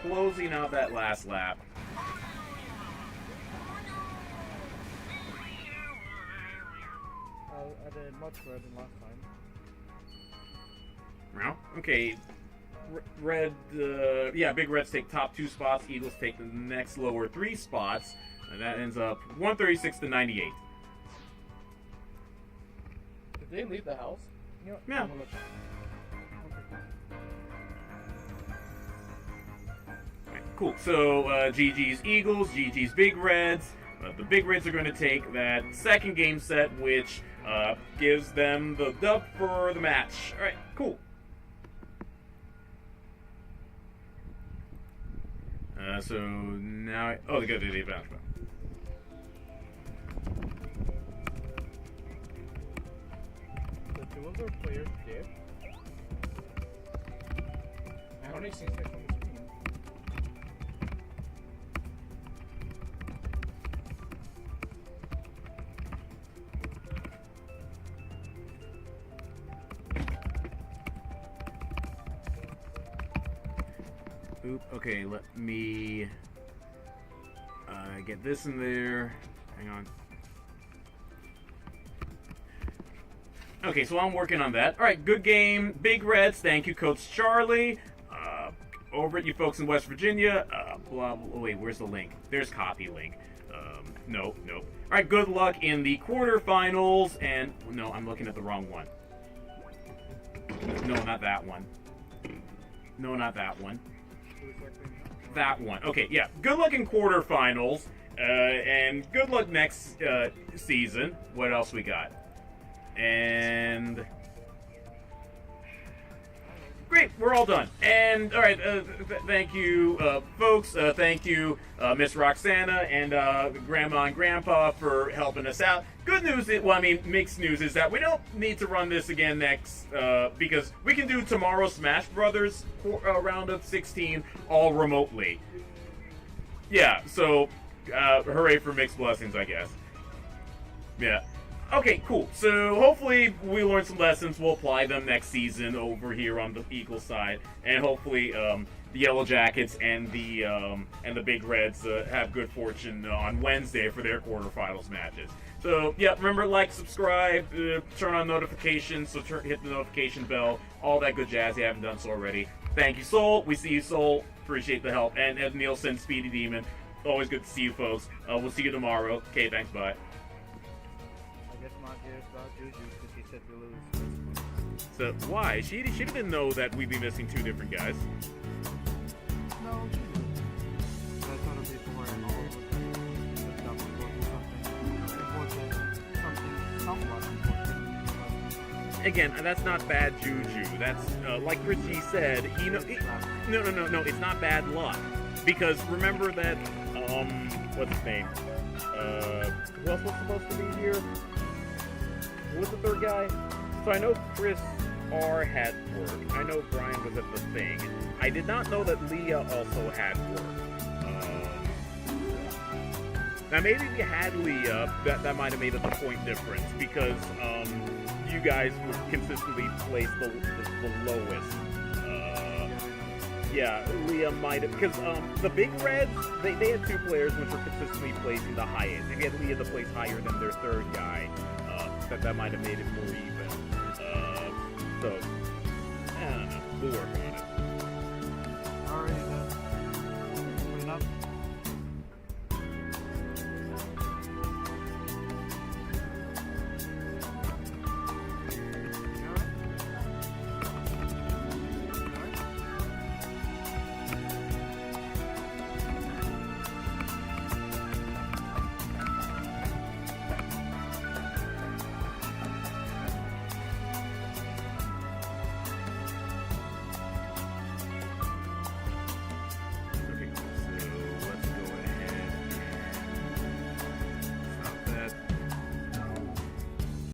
Closing out that last lap. I did much better than last time. Well, okay. Big Reds take top 2 spots. Eagles take the next lower 3 spots. And that ends up 136 to 98. Did they leave the house? Yeah. Alright, cool. So, GG's Eagles, GG's Big Reds. The Big Reds are going to take that second game set, which gives them the dub for the match. Alright, cool. So now... Oh, they got the advantage. The 2 of their players did. I only see 6 on the screen. Oop, okay, let me get this in there. Hang on. Okay, so I'm working on that. Alright, good game. Big Reds, thank you, Coach Charlie. Over at you folks in West Virginia, blah, blah, wait, where's the link? There's copy link. Nope. Alright, good luck in the quarterfinals, and, no, I'm looking at the wrong one. No, not that one. No, not that one. That one. Okay, yeah. Good luck in quarterfinals, and good luck next season. What else we got? And great, we're all done. And all right, thank you, folks. Thank you, Miss Roxana and Grandma and Grandpa for helping us out. Good news, mixed news is that we don't need to run this again next because we can do tomorrow's Smash Brothers round of 16 all remotely. Yeah, so hooray for mixed blessings, I guess. Yeah. Okay, cool. So hopefully we learn some lessons. We'll apply them next season over here on the Eagle side, and hopefully the Yellow Jackets and the Big Reds have good fortune on Wednesday for their quarterfinals matches. So yeah, remember, like, subscribe, turn on notifications, so hit the notification bell, all that good jazz. You haven't done so already. Thank you, Soul. We see you, Soul. Appreciate the help. And Ed Nielsen, Speedy Demon. Always good to see you, folks. We'll see you tomorrow. Okay, thanks. Bye. I guess my dear is about Juju because he said we lose. So why? She didn't know that we'd be missing 2 different guys. No, she didn't. But I told her before and all of us something important. Again, that's not bad juju. That's like Richie said. No. It's not bad luck, because remember that what's his name? Who else was supposed to be here? Who was the 3rd guy? So I know Chris R had work. I know Brian was at the thing. I did not know that Leah also had work. Now maybe if you had Leah, that might have made it a point difference because you guys would consistently place the lowest. Yeah, Leah might have, because the Big Reds, they had two players which were consistently placing the highest. If you had Leah to place higher than their third guy, that might have made it more even. So, I don't know, we'll work on it.